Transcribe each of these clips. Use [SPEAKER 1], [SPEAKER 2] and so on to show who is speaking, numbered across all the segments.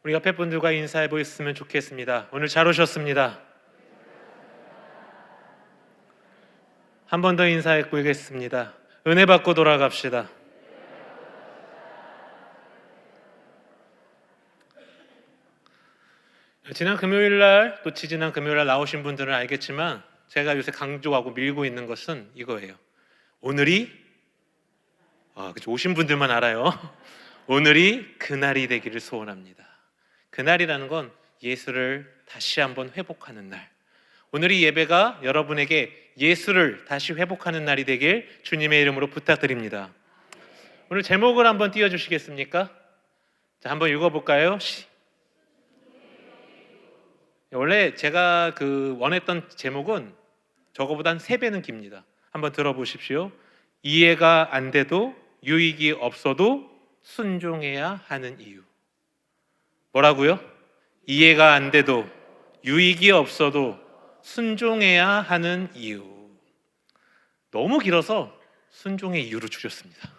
[SPEAKER 1] 우리 옆에 분들과 인사해 보였으면 좋겠습니다. 오늘 잘 오셨습니다. 한 번 더 인사해 보겠습니다. 은혜 받고 돌아갑시다. 지난 금요일날, 또 지지난 금요일날 나오신 분들은 알겠지만 제가 요새 강조하고 밀고 있는 것은 이거예요. 오늘이 그쵸, 오신 분들만 알아요. 오늘이 그날이 되기를 소원합니다. 그날이라는 건 예수를 다시 한번 회복하는 날. 오늘이 예배가 여러분에게 예수를 다시 회복하는 날이 되길 주님의 이름으로 부탁드립니다. 오늘 제목을 한번 띄워주시겠습니까? 자, 한번 읽어볼까요? 원래 제가 원했던 제목은 저거보단 3배는 깁니다. 한번 들어보십시오. 이해가 안 돼도 유익이 없어도 순종해야 하는 이유. 뭐라고요? 이해가 안 돼도 유익이 없어도 순종해야 하는 이유. 너무 길어서 순종의 이유로 줄였습니다.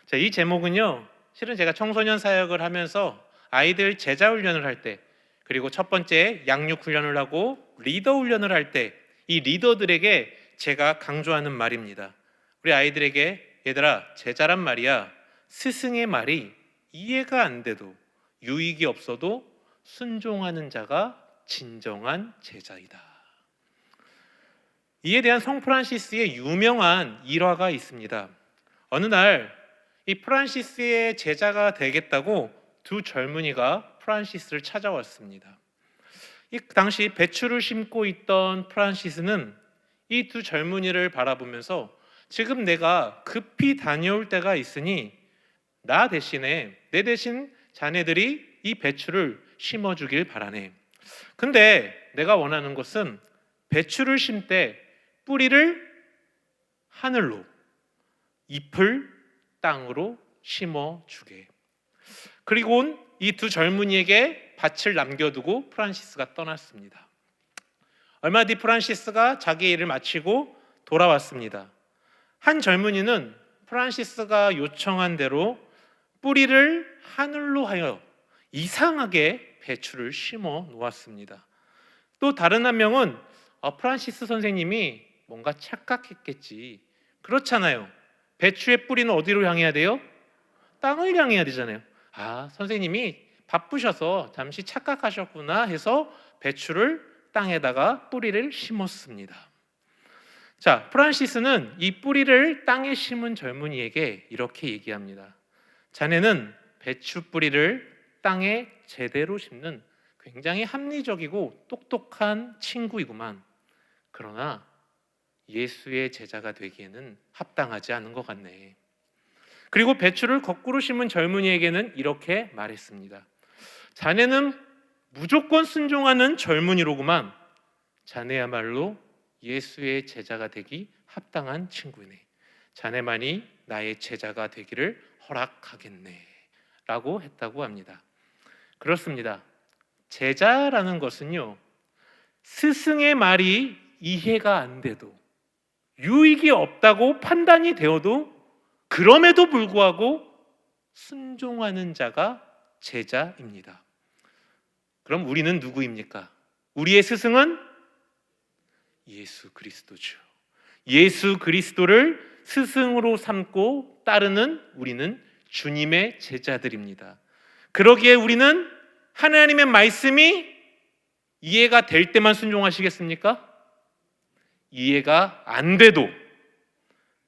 [SPEAKER 1] 자, 이 제목은요, 실은 제가 청소년 사역을 하면서 아이들 제자 훈련을 할 때, 그리고 첫 번째 양육 훈련을 하고 리더 훈련을 할 때 이 리더들에게 제가 강조하는 말입니다. 우리 아이들에게 얘들아, 제자란 말이야, 스승의 말이 이해가 안 돼도 유익이 없어도 순종하는 자가 진정한 제자이다. 이에 대한 성 프란시스의 유명한 일화가 있습니다. 어느 날 이 프란시스의 제자가 되겠다고 두 젊은이가 프란시스를 찾아왔습니다. 이 당시 배추를 심고 있던 프란시스는 이 두 젊은이를 바라보면서 지금 내가 급히 다녀올 때가 있으니 내 대신 자네들이 이 배추를 심어주길 바라네. 근데 내가 원하는 것은 배추를 심때 뿌리를 하늘로, 잎을 땅으로 심어주게. 그리고 이 두 젊은이에게 밭을 남겨두고 프란시스가 떠났습니다. 얼마 뒤 프란시스가 자기 일을 마치고 돌아왔습니다. 한 젊은이는 프란시스가 요청한 대로 뿌리를 하늘로 하여 이상하게 배추를 심어 놓았습니다. 또 다른 한 명은 프란시스 선생님이 뭔가 착각했겠지. 그렇잖아요. 배추의 뿌리는 어디로 향해야 돼요? 땅을 향해야 되잖아요. 선생님이 바쁘셔서 잠시 착각하셨구나 해서 배추를 땅에다가 뿌리를 심었습니다. 자, 프란시스는 이 뿌리를 땅에 심은 젊은이에게 이렇게 얘기합니다. 자네는 배추 뿌리를 땅에 제대로 심는 굉장히 합리적이고 똑똑한 친구이구만. 그러나 예수의 제자가 되기에는 합당하지 않은 것 같네. 그리고 배추를 거꾸로 심은 젊은이에게는 이렇게 말했습니다. 자네는 무조건 순종하는 젊은이로구만. 자네야말로 예수의 제자가 되기 합당한 친구네. 자네만이 나의 제자가 되기를 허락하겠네 라고 했다고 합니다. 그렇습니다. 제자라는 것은요, 스승의 말이 이해가 안 돼도 유익이 없다고 판단이 되어도 그럼에도 불구하고 순종하는 자가 제자입니다. 그럼 우리는 누구입니까? 우리의 스승은 예수 그리스도죠. 예수 그리스도를 스승으로 삼고 따르는 우리는 주님의 제자들입니다. 그러기에 우리는 하나님의 말씀이 이해가 될 때만 순종하시겠습니까? 이해가 안 돼도,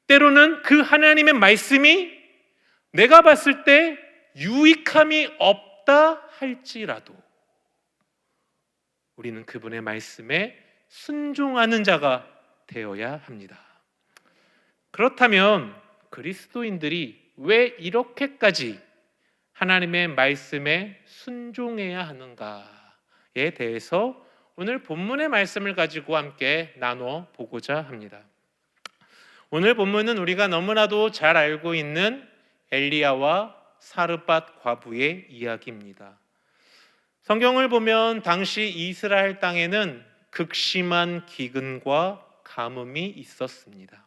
[SPEAKER 1] 때로는 그 하나님의 말씀이 내가 봤을 때 유익함이 없다 할지라도 우리는 그분의 말씀에 순종하는 자가 되어야 합니다. 그렇다면 그리스도인들이 왜 이렇게까지 하나님의 말씀에 순종해야 하는가에 대해서 오늘 본문의 말씀을 가지고 함께 나눠 보고자 합니다. 오늘 본문은 우리가 너무나도 잘 알고 있는 엘리야와 사르밧 과부의 이야기입니다. 성경을 보면 당시 이스라엘 땅에는 극심한 기근과 가뭄이 있었습니다.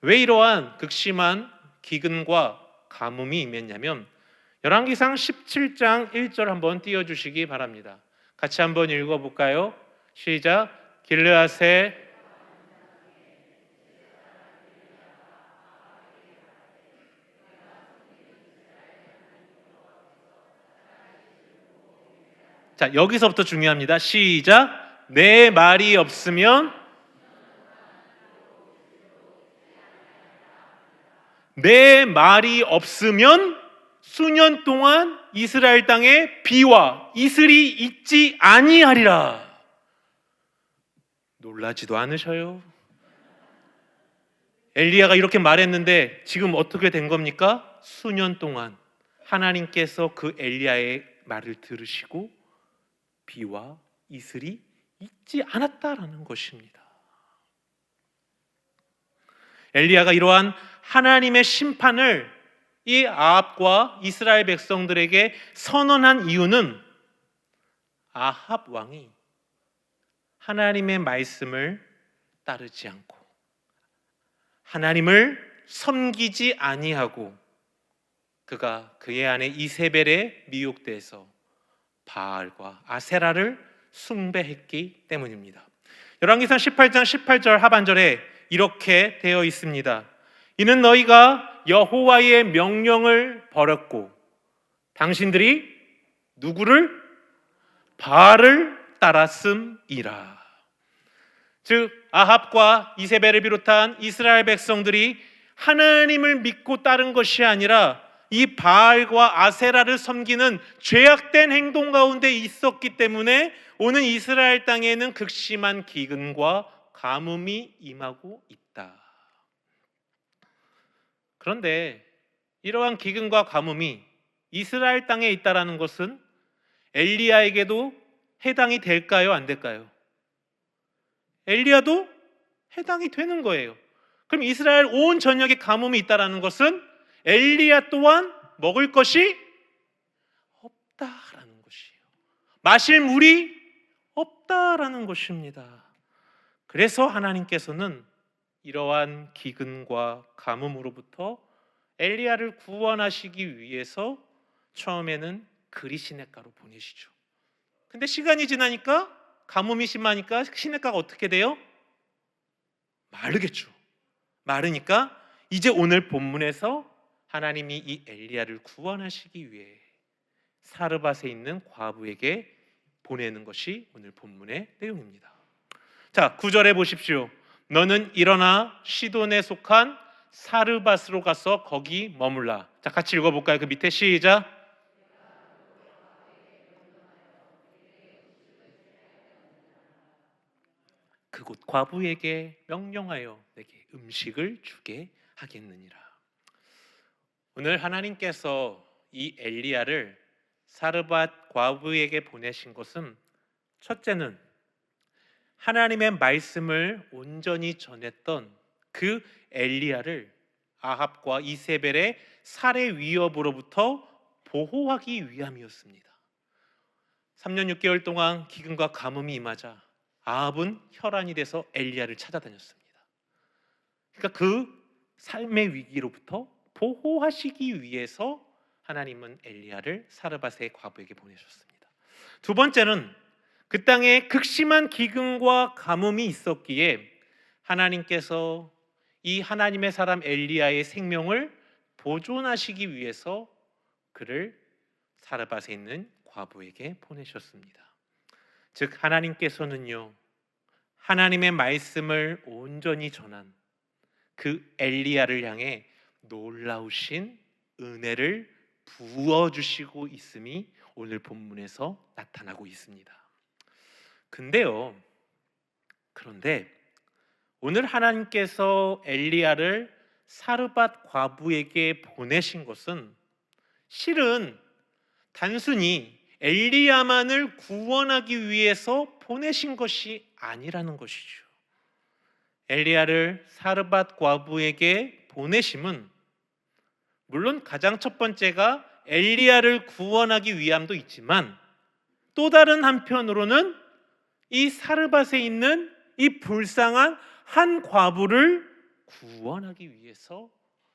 [SPEAKER 1] 왜 이러한 극심한 기근과 가뭄이 임했냐면 열왕기상 17장 1절 한번 띄워주시기 바랍니다. 같이 한번 읽어볼까요? 시작. 길르앗에 자, 여기서부터 중요합니다. 시작. 내 말이 없으면 내 말이 없으면 수년 동안 이스라엘 땅에 비와 이슬이 있지 아니하리라. 놀라지도 않으셔요? 엘리야가 이렇게 말했는데 지금 어떻게 된 겁니까? 수년 동안 하나님께서 그 엘리야의 말을 들으시고 비와 이슬이 있지 않았다라는 것입니다. 엘리야가 이러한 하나님의 심판을 이 아합과 이스라엘 백성들에게 선언한 이유는 아합 왕이 하나님의 말씀을 따르지 않고 하나님을 섬기지 아니하고 그가 그의 아내 이세벨에 미혹돼서 바알과 아세라를 숭배했기 때문입니다. 열왕기상 18장 18절 하반절에 이렇게 되어 있습니다. 이는 너희가 여호와의 명령을 버렸고 당신들이 누구를? 바알을 따랐음이라. 즉 아합과 이세벨을 비롯한 이스라엘 백성들이 하나님을 믿고 따른 것이 아니라 이 바알과 아세라를 섬기는 죄악된 행동 가운데 있었기 때문에 오늘 이스라엘 땅에는 극심한 기근과 가뭄이 임하고 있다. 그런데 이러한 기근과 가뭄이 이스라엘 땅에 있다라는 것은 엘리야에게도 해당이 될까요? 안 될까요? 엘리야도 해당이 되는 거예요. 그럼 이스라엘 온 전역에 가뭄이 있다라는 것은 엘리야 또한 먹을 것이 없다라는 것이에요. 마실 물이 없다라는 것입니다. 그래서 하나님께서는 이러한 기근과 가뭄으로부터 엘리야를 구원하시기 위해서 처음에는 그리시네가로 보내시죠. 근데 시간이 지나니까 가뭄이 심하니까 시내가가 어떻게 돼요? 마르겠죠. 마르니까 이제 오늘 본문에서 하나님이 이 엘리야를 구원하시기 위해 사르밧에 있는 과부에게 보내는 것이 오늘 본문의 내용입니다. 자, 9절에 보십시오. 너는 일어나 시돈에 속한 사르밧으로 가서 거기 머물라. 자, 같이 읽어볼까요? 그 밑에 시작. 그곳 과부에게 명령하여 내게 음식을 주게 하겠느니라. 오늘 하나님께서 이 엘리야를 사르밧 과부에게 보내신 것은 첫째는 하나님의 말씀을 온전히 전했던 그 엘리야를 아합과 이세벨의 살해 위협으로부터 보호하기 위함이었습니다. 3년 6개월 동안 기근과 가뭄이 임하자 아합은 혈안이 돼서 엘리야를 찾아다녔습니다. 그러니까 그 삶의 위기로부터 보호하시기 위해서 하나님은 엘리야를 사르밧의 과부에게 보내셨습니다. 두 번째는 그 땅에 극심한 기근과 가뭄이 있었기에 하나님께서 이 하나님의 사람 엘리야의 생명을 보존하시기 위해서 그를 사르밧에 있는 과부에게 보내셨습니다. 즉 하나님께서는요, 하나님의 말씀을 온전히 전한 그 엘리야를 향해 놀라우신 은혜를 부어주시고 있음이 오늘 본문에서 나타나고 있습니다. 그런데 오늘 하나님께서 엘리야를 사르밧 과부에게 보내신 것은 실은 단순히 엘리야만을 구원하기 위해서 보내신 것이 아니라는 것이죠. 엘리야를 사르밧 과부에게 보내심은 물론 가장 첫 번째가 엘리야를 구원하기 위함도 있지만 또 다른 한편으로는 이 사르밧에 있는 이 불쌍한 한 과부를 구원하기 위해서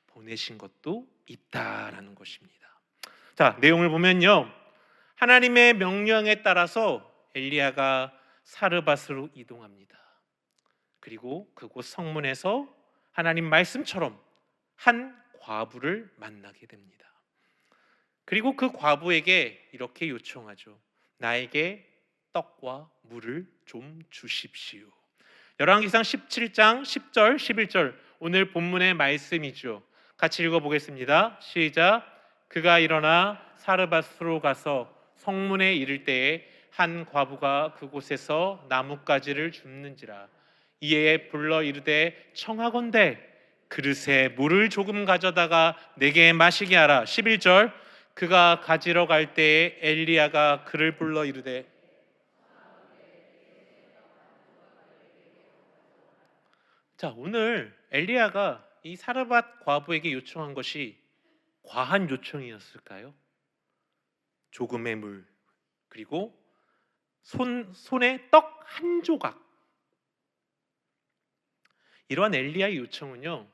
[SPEAKER 1] 보내신 것도 있다라는 것입니다. 자, 내용을 보면요, 하나님의 명령에 따라서 엘리야가 사르밧으로 이동합니다. 그리고 그곳 성문에서 하나님 말씀처럼 한 과부를 만나게 됩니다. 그리고 그 과부에게 이렇게 요청하죠. 나에게 떡과 물을 좀 주십시오. 열왕기상 17장 10절 11절 오늘 본문의 말씀이죠. 같이 읽어보겠습니다. 시작. 그가 일어나 사르밧으로 가서 성문에 이를 때에 한 과부가 그곳에서 나뭇가지를 줍는지라. 이에 불러 이르되 청하건대 그릇에 물을 조금 가져다가 내게 마시게 하라. 11절. 그가 가지러 갈 때에 엘리야가 그를 불러 이르되. 자, 오늘 엘리야가 이 사르밧 과부에게 요청한 것이 과한 요청이었을까요? 조금의 물, 그리고 손에 떡 한 조각. 이러한 엘리야의 요청은요,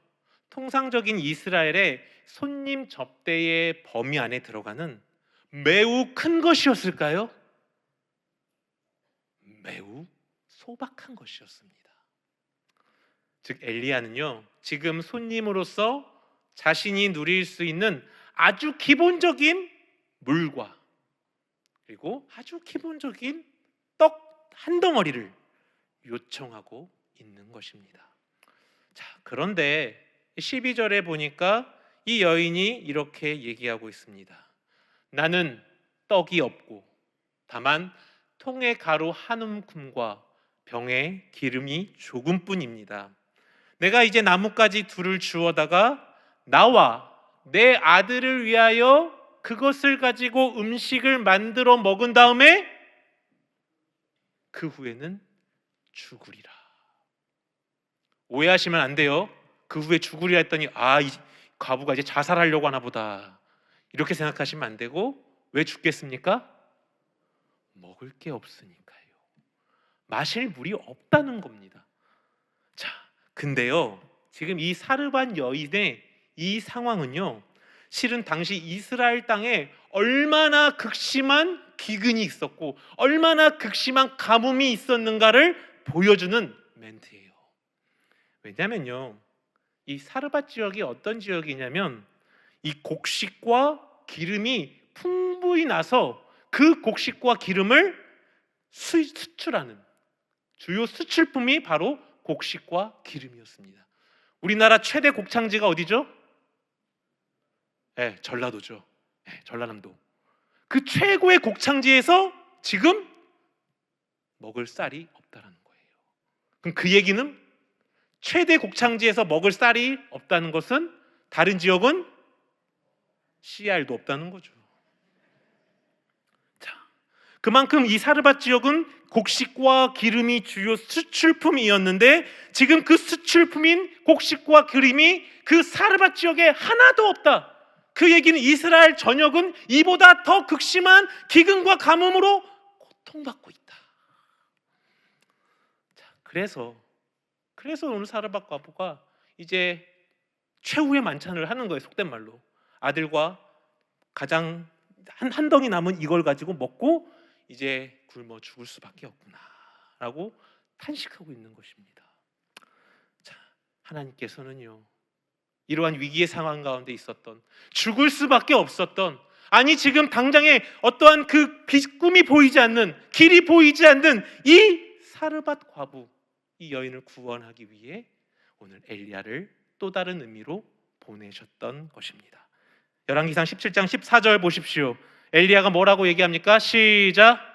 [SPEAKER 1] 통상적인 이스라엘의 손님 접대의 범위 안에 들어가는 매우 큰 것이었을까요? 매우 소박한 것이었습니다. 즉 엘리야는요, 지금 손님으로서 자신이 누릴 수 있는 아주 기본적인 물과 그리고 아주 기본적인 떡 한 덩어리를 요청하고 있는 것입니다. 자, 그런데 12절에 보니까 이 여인이 이렇게 얘기하고 있습니다. 나는 떡이 없고 다만 통에 가루 한 움큼과 병에 기름이 조금뿐입니다. 내가 이제 나뭇가지 둘을 주워다가 나와 내 아들을 위하여 그것을 가지고 음식을 만들어 먹은 다음에 그 후에는 죽으리라. 오해하시면 안 돼요. 그 후에 죽으리라 했더니 이 과부가 이제 자살하려고 하나 보다, 이렇게 생각하시면 안 되고, 왜 죽겠습니까? 먹을 게 없으니까요. 마실 물이 없다는 겁니다. 자, 근데요, 지금 이 사르밧 여인의 이 상황은요, 실은 당시 이스라엘 땅에 얼마나 극심한 기근이 있었고 얼마나 극심한 가뭄이 있었는가를 보여주는 멘트예요. 왜냐면요, 이 사르밧 지역이 어떤 지역이냐면 이 곡식과 기름이 풍부히 나서 그 곡식과 기름을 수출하는 주요 수출품이 바로 곡식과 기름이었습니다. 우리나라 최대 곡창지가 어디죠? 전라도죠. 전라남도. 그 최고의 곡창지에서 지금 먹을 쌀이 없다는 거예요. 그럼 그 얘기는 최대 곡창지에서 먹을 쌀이 없다는 것은 다른 지역은 CR도 없다는 거죠. 자, 그만큼 이 사르밧 지역은 곡식과 기름이 주요 수출품이었는데 지금 그 수출품인 곡식과 기름이 그 사르밧 지역에 하나도 없다. 그 얘기는 이스라엘 전역은 이보다 더 극심한 기근과 가뭄으로 고통받고 있다. 자, 그래서 오늘 사르밧 과부가 이제 최후의 만찬을 하는 거예요. 속된 말로 아들과 가장 한 덩이 남은 이걸 가지고 먹고 이제 굶어 죽을 수밖에 없구나라고 탄식하고 있는 것입니다. 자, 하나님께서는요, 이러한 위기의 상황 가운데 있었던, 죽을 수밖에 없었던, 아니 지금 당장에 어떠한 그 꿈이 보이지 않는, 길이 보이지 않는 이 사르밧 과부, 이 여인을 구원하기 위해 오늘 엘리야를 또 다른 의미로 보내셨던 것입니다. 열왕기상 17장 14절 보십시오. 엘리야가 뭐라고 얘기합니까? 시작.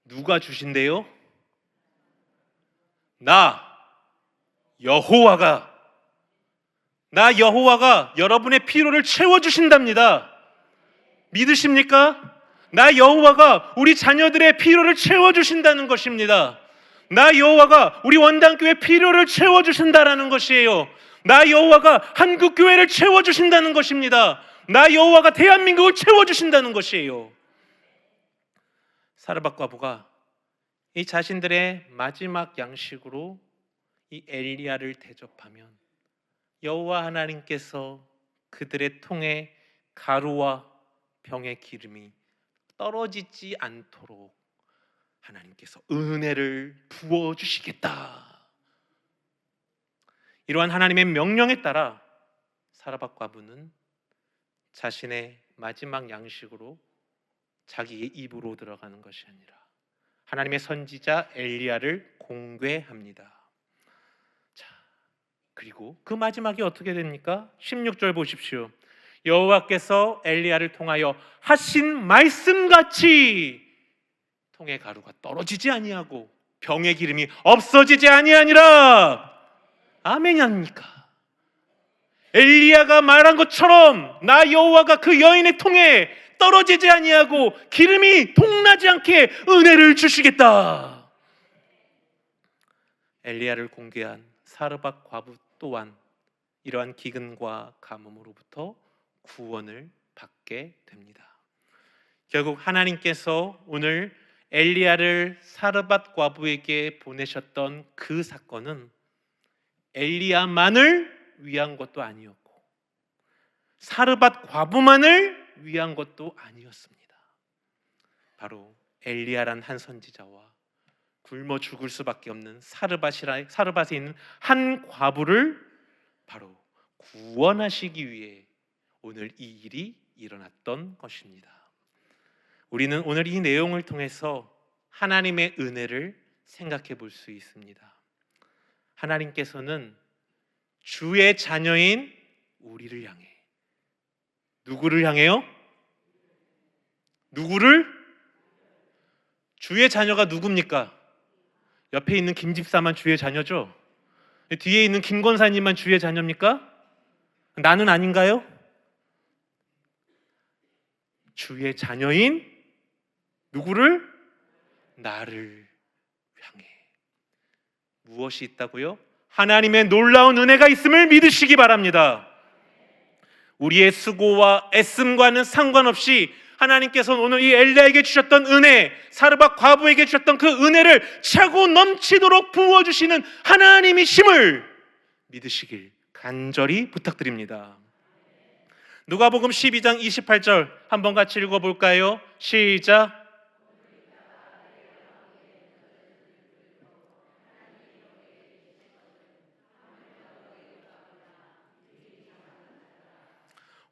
[SPEAKER 1] 누가 주신대요? 나 여호와가 여러분의 필요를 채워주신답니다. 믿으십니까? 나 여호와가 우리 자녀들의 필요를 채워주신다는 것입니다. 나 여호와가 우리 원당교회 필요를 채워주신다라는 것이에요. 나 여호와가 한국교회를 채워주신다는 것입니다. 나 여호와가 대한민국을 채워주신다는 것이에요. 사르밧 과부가 이 자신들의 마지막 양식으로 이 엘리야를 대접하면 여호와 하나님께서 그들의 통에 가루와 병의 기름이 떨어지지 않도록 하나님께서 은혜를 부어주시겠다. 이러한 하나님의 명령에 따라 사르밧 과부는 자신의 마지막 양식으로 자기의 입으로 들어가는 것이 아니라 하나님의 선지자 엘리야를 공개합니다. 자, 그리고 그 마지막이 어떻게 됩니까? 16절 보십시오. 여호와께서 엘리야를 통하여 하신 말씀같이 통의 가루가 떨어지지 아니하고 병의 기름이 없어지지 아니하니라. 아멘이 아닙니까? 엘리야가 말한 것처럼 나 여호와가 그 여인의 통에 떨어지지 아니하고 기름이 동나지 않게 은혜를 주시겠다. 엘리야를 공개한 사르밧 과부 또한 이러한 기근과 가뭄으로부터 구원을 받게 됩니다. 결국 하나님께서 오늘 엘리야를 사르밧 과부에게 보내셨던 그 사건은 엘리야만을 위한 것도 아니었고 사르밧 과부만을 위한 것도 아니었습니다. 바로 엘리야란 한 선지자와 굶어 죽을 수밖에 없는 사르밧에 있는 한 과부를 바로 구원하시기 위해 오늘 이 일이 일어났던 것입니다. 우리는 오늘 이 내용을 통해서 하나님의 은혜를 생각해 볼 수 있습니다. 하나님께서는 주의 자녀인 우리를 향해 누구를 향해요? 누구를? 주의 자녀가 누굽니까? 옆에 있는 김 집사만 주의 자녀죠? 뒤에 있는 김 권사님만 주의 자녀입니까? 나는 아닌가요? 주의 자녀인 누구를? 나를 향해. 무엇이 있다고요? 하나님의 놀라운 은혜가 있음을 믿으시기 바랍니다. 우리의 수고와 애씀과는 상관없이 하나님께서는 오늘 이 엘리야에게 주셨던 은혜, 사르밧 과부에게 주셨던 그 은혜를 차고 넘치도록 부어주시는 하나님이심을 믿으시길 간절히 부탁드립니다. 누가복음 12장 28절 한번 같이 읽어볼까요? 시작.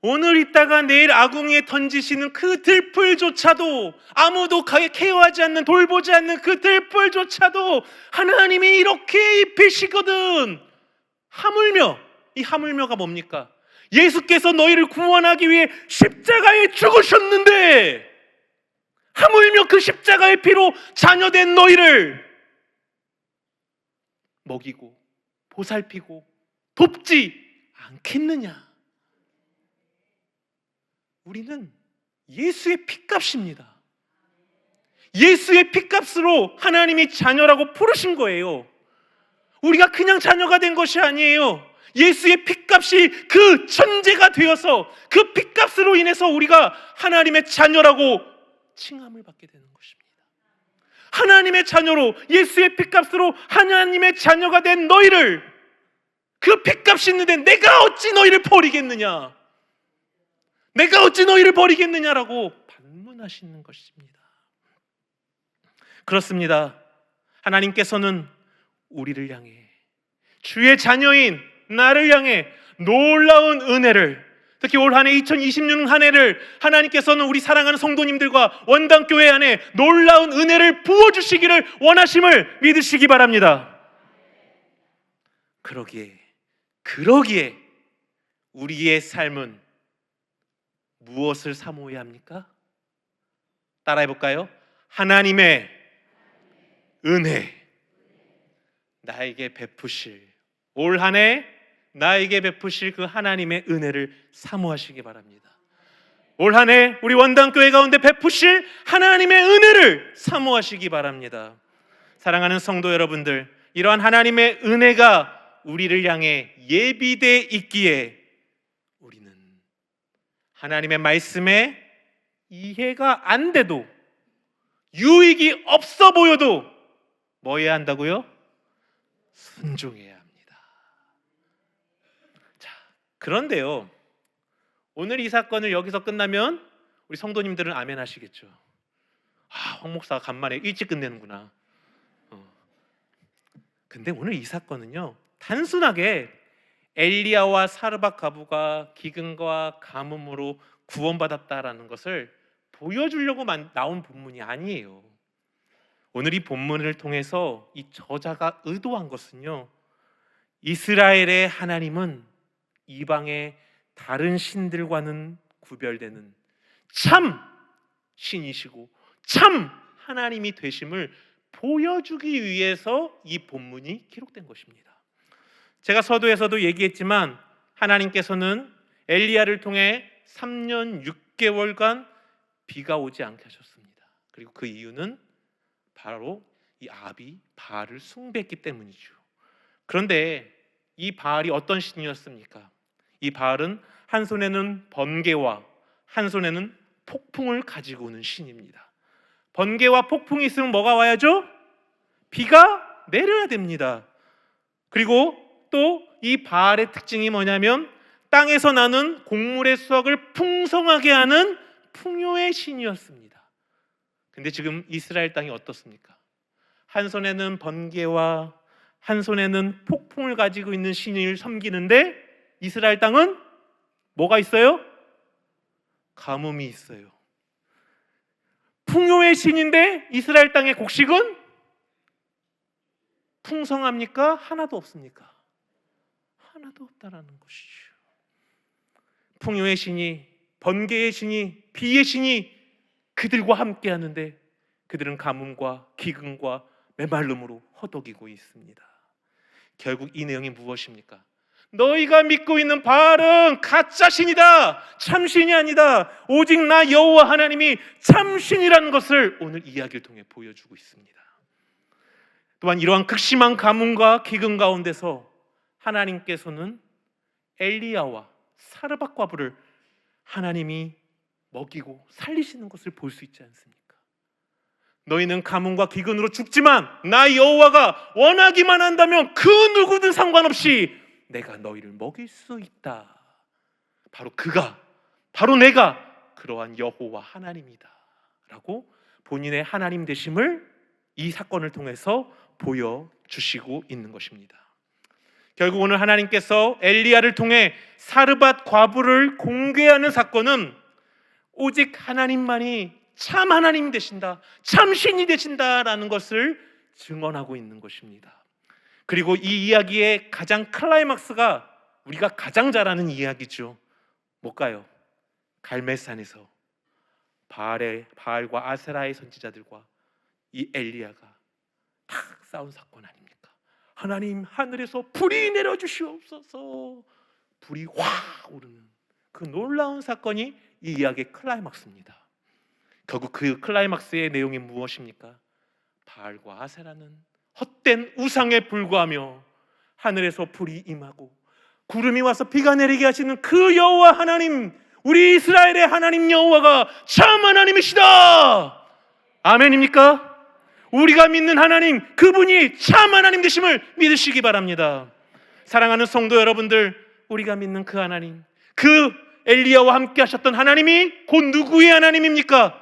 [SPEAKER 1] 오늘 있다가 내일 아궁이에 던지시는 그 들풀조차도 아무도 케어하지 않는, 돌보지 않는 그 들풀조차도 하나님이 이렇게 입히시거든. 하물며, 이 하물며가 뭡니까? 예수께서 너희를 구원하기 위해 십자가에 죽으셨는데 하물며 그 십자가의 피로 자녀된 너희를 먹이고 보살피고 돕지 않겠느냐? 우리는 예수의 피값입니다. 예수의 피값으로 하나님이 자녀라고 부르신 거예요. 우리가 그냥 자녀가 된 것이 아니에요. 예수의 피값이 그 천재가 되어서 그 피값으로 인해서 우리가 하나님의 자녀라고 칭함을 받게 되는 것입니다. 하나님의 자녀로, 예수의 피값으로 하나님의 자녀가 된 너희를, 그 피값이 있는데 내가 어찌 너희를 버리겠느냐, 내가 어찌 너희를 버리겠느냐라고 반문하시는 것입니다. 그렇습니다. 하나님께서는 우리를 향해, 주의 자녀인 나를 향해 놀라운 은혜를, 특히 올 한 해 2026년 한 해를 하나님께서는 우리 사랑하는 성도님들과 원당교회 안에 놀라운 은혜를 부어주시기를 원하심을 믿으시기 바랍니다. 그러기에 우리의 삶은 무엇을 사모해야 합니까? 따라해볼까요? 하나님의 은혜, 나에게 베푸실, 올 한 해 나에게 베푸실 그 하나님의 은혜를 사모하시기 바랍니다. 올 한 해 우리 원당교회 가운데 베푸실 하나님의 은혜를 사모하시기 바랍니다. 사랑하는 성도 여러분들, 이러한 하나님의 은혜가 우리를 향해 예비되어 있기에 우리는 하나님의 말씀에 이해가 안 돼도, 유익이 없어 보여도 뭐 해야 한다고요? 순종해야 합니다. 자, 그런데요, 오늘 이 사건을 여기서 끝나면 우리 성도님들은 아멘 하시겠죠. 황 목사가 간만에 일찍 끝내는구나. 근데 오늘 이 사건은요, 단순하게 엘리야와 사르밧 과부가 기근과 가뭄으로 구원받았다라는 것을 보여주려고 나온 본문이 아니에요. 오늘 이 본문을 통해서 이 저자가 의도한 것은요, 이스라엘의 하나님은 이방의 다른 신들과는 구별되는 참 신이시고 참 하나님이 되심을 보여주기 위해서 이 본문이 기록된 것입니다. 제가 서두에서도 얘기했지만 하나님께서는 엘리야를 통해 3년 6개월간 비가 오지 않게 하셨습니다. 그리고 그 이유는 바로 이 아합이 바알을 숭배했기 때문이죠. 그런데 이 바알이 어떤 신이었습니까? 이 바알은 한 손에는 번개와 한 손에는 폭풍을 가지고 오는 신입니다. 번개와 폭풍이 있으면 뭐가 와야죠? 비가 내려야 됩니다. 그리고 또 이 바알의 특징이 뭐냐면 땅에서 나는 곡물의 수확을 풍성하게 하는 풍요의 신이었습니다. 근데 지금 이스라엘 땅이 어떻습니까? 한 손에는 번개와 한 손에는 폭풍을 가지고 있는 신을 섬기는데 이스라엘 땅은 뭐가 있어요? 가뭄이 있어요. 풍요의 신인데 이스라엘 땅의 곡식은 풍성합니까? 하나도 없습니까? 하나도 없다라는 것이죠. 풍요의 신이, 번개의 신이, 비의 신이 그들과 함께 하는데 그들은 가뭄과 기근과 메말름으로 허덕이고 있습니다. 결국 이 내용이 무엇입니까? 너희가 믿고 있는 바알은 가짜 신이다, 참신이 아니다. 오직 나 여호와 하나님이 참신이라는 것을 오늘 이야기를 통해 보여주고 있습니다. 또한 이러한 극심한 가뭄과 기근 가운데서 하나님께서는 엘리야와 사르밧 과부를 하나님이 먹이고 살리시는 것을 볼 수 있지 않습니까? 너희는 가뭄과 기근으로 죽지만 나 여호와가 원하기만 한다면 그 누구든 상관없이 내가 너희를 먹일 수 있다. 바로 내가 그러한 여호와 하나님이다 라고 본인의 하나님 되심을 이 사건을 통해서 보여주시고 있는 것입니다. 결국 오늘 하나님께서 엘리야를 통해 사르밧 과부를 공개하는 사건은 오직 하나님만이 참 하나님 되신다, 참 신이 되신다라는 것을 증언하고 있는 것입니다. 그리고 이 이야기의 가장 클라이막스가 우리가 가장 잘 아는 이야기죠. 뭘까요? 갈멜산에서 바알과 아세라의 선지자들과 이 엘리야가 탁 싸운 사건 아닙니까? 하나님 하늘에서 불이 내려주시옵소서. 불이 확 오르는 그 놀라운 사건이 이 이야기의 클라이막스입니다. 결국 그 클라이막스의 내용이 무엇입니까? 바알과 아세라는 헛된 우상에 불과하며 하늘에서 불이 임하고 구름이 와서 비가 내리게 하시는 그 여호와 하나님, 우리 이스라엘의 하나님 여호와가 참 하나님이시다. 아멘입니까? 우리가 믿는 하나님, 그분이 참 하나님 되심을 믿으시기 바랍니다. 사랑하는 성도 여러분들, 우리가 믿는 그 하나님, 그 엘리야와 함께 하셨던 하나님이 곧 누구의 하나님입니까?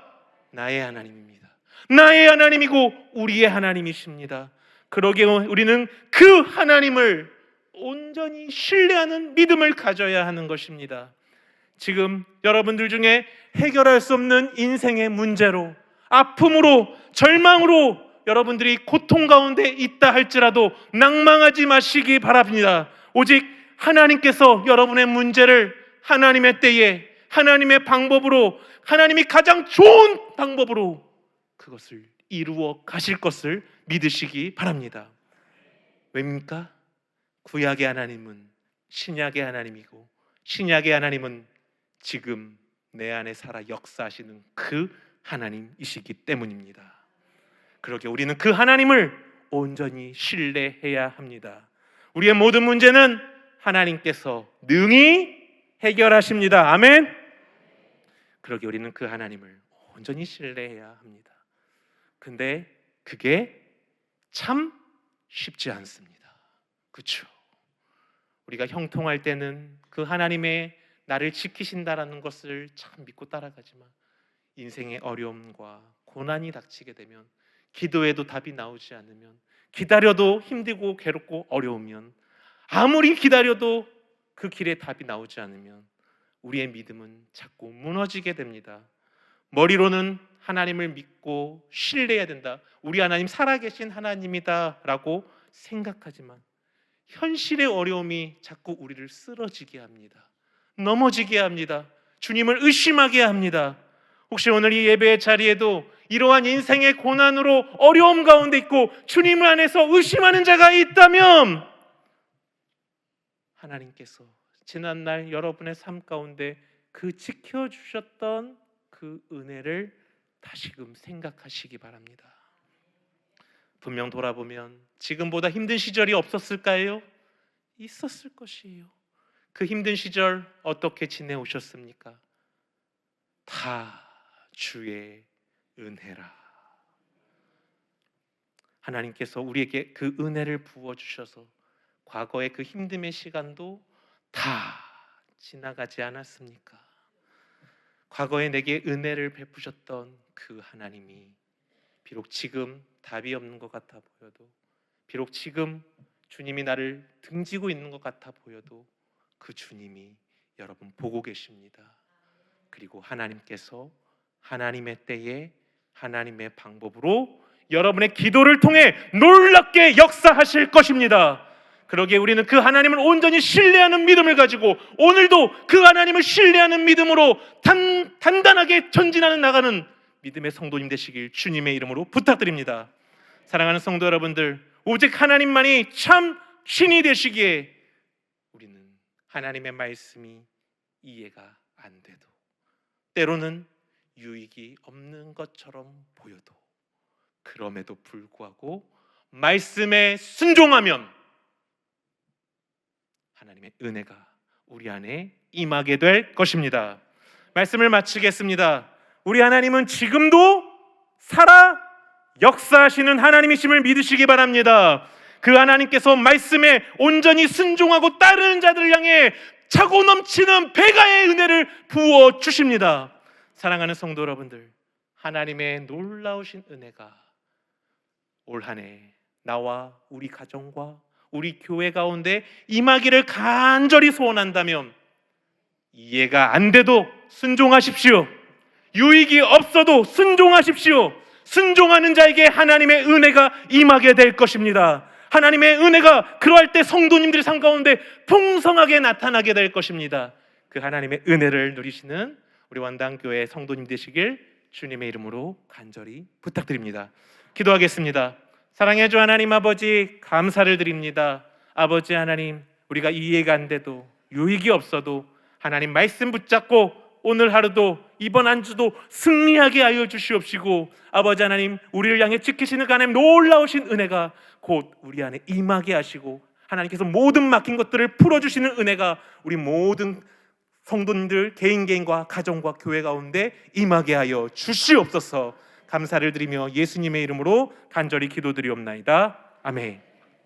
[SPEAKER 1] 나의 하나님입니다. 나의 하나님이고 우리의 하나님이십니다. 그러기에 우리는 그 하나님을 온전히 신뢰하는 믿음을 가져야 하는 것입니다. 지금 여러분들 중에 해결할 수 없는 인생의 문제로, 아픔으로, 절망으로 여러분들이 고통 가운데 있다 할지라도 낭망하지 마시기 바랍니다. 오직 하나님께서 여러분의 문제를 하나님의 때에, 하나님의 방법으로, 하나님이 가장 좋은 방법으로 그것을 이루어 가실 것을 믿으시기 바랍니다. 왜입니까? 구약의 하나님은 신약의 하나님이고 신약의 하나님은 지금 내 안에 살아 역사하시는 그 하나님이시기 때문입니다. 그러기에 우리는 그 하나님을 온전히 신뢰해야 합니다. 우리의 모든 문제는 하나님께서 능히 해결하십니다. 아멘. 그러기 우리는 그 하나님을 온전히 신뢰해야 합니다. 근데 그게 참 쉽지 않습니다. 그렇죠? 우리가 형통할 때는 그 하나님의 나를 지키신다라는 것을 참 믿고 따라가지만 인생의 어려움과 고난이 닥치게 되면, 기도해도 답이 나오지 않으면, 기다려도 힘들고 괴롭고 어려우면, 아무리 기다려도 그 길에 답이 나오지 않으면 우리의 믿음은 자꾸 무너지게 됩니다. 머리로는 하나님을 믿고 신뢰해야 된다, 우리 하나님 살아계신 하나님이다 라고 생각하지만 현실의 어려움이 자꾸 우리를 쓰러지게 합니다. 넘어지게 합니다. 주님을 의심하게 합니다. 혹시 오늘 이 예배의 자리에도 이러한 인생의 고난으로 어려움 가운데 있고 주님 안에서 의심하는 자가 있다면, 하나님께서 지난날 여러분의 삶 가운데 그 지켜주셨던 그 은혜를 다시금 생각하시기 바랍니다. 분명 돌아보면 지금보다 힘든 시절이 없었을까요? 있었을 것이에요. 그 힘든 시절 어떻게 지내오셨습니까? 다 주의 은혜라. 하나님께서 우리에게 그 은혜를 부어주셔서 과거의 그 힘듦의 시간도 다 지나가지 않았습니까? 과거에 내게 은혜를 베푸셨던 그 하나님이 비록 지금 답이 없는 것 같아 보여도, 비록 지금 주님이 나를 등지고 있는 것 같아 보여도 그 주님이 여러분 보고 계십니다. 그리고 하나님께서 하나님의 때에 하나님의 방법으로 여러분의 기도를 통해 놀랍게 역사하실 것입니다. 그러기에 우리는 그 하나님을 온전히 신뢰하는 믿음을 가지고 오늘도 그 하나님을 신뢰하는 믿음으로 단단하게 전진하는 나가는 믿음의 성도님 되시길 주님의 이름으로 부탁드립니다. 사랑하는 성도 여러분들, 오직 하나님만이 참 신이 되시기에 우리는 하나님의 말씀이 이해가 안 돼도, 때로는 유익이 없는 것처럼 보여도, 그럼에도 불구하고 말씀에 순종하면 하나님의 은혜가 우리 안에 임하게 될 것입니다. 말씀을 마치겠습니다. 우리 하나님은 지금도 살아 역사하시는 하나님이심을 믿으시기 바랍니다. 그 하나님께서 말씀에 온전히 순종하고 따르는 자들을 향해 차고 넘치는 배가의 은혜를 부어 주십니다. 사랑하는 성도 여러분들, 하나님의 놀라우신 은혜가 올 한 해 나와 우리 가정과 우리 교회 가운데 임하기를 간절히 소원한다면, 이해가 안 돼도 순종하십시오. 유익이 없어도 순종하십시오. 순종하는 자에게 하나님의 은혜가 임하게 될 것입니다. 하나님의 은혜가 그러할 때 성도님들의 삶 가운데 풍성하게 나타나게 될 것입니다. 그 하나님의 은혜를 누리시는 우리 원당교회 성도님 되시길 주님의 이름으로 간절히 부탁드립니다. 기도하겠습니다. 사랑해 주 하나님 아버지, 감사를 드립니다. 아버지 하나님, 우리가 이해가 안 돼도 유익이 없어도 하나님 말씀 붙잡고 오늘 하루도 이번 한 주도 승리하게 하여 주시옵시고, 아버지 하나님, 우리를 향해 지키시는 그 하나님 놀라우신 은혜가 곧 우리 안에 임하게 하시고, 하나님께서 모든 막힌 것들을 풀어주시는 은혜가 우리 모든 성도님들 개인과 가정과 교회 가운데 임하게 하여 주시옵소서. 감사를 드리며 예수님의 이름으로 간절히 기도드리옵나이다. 아멘.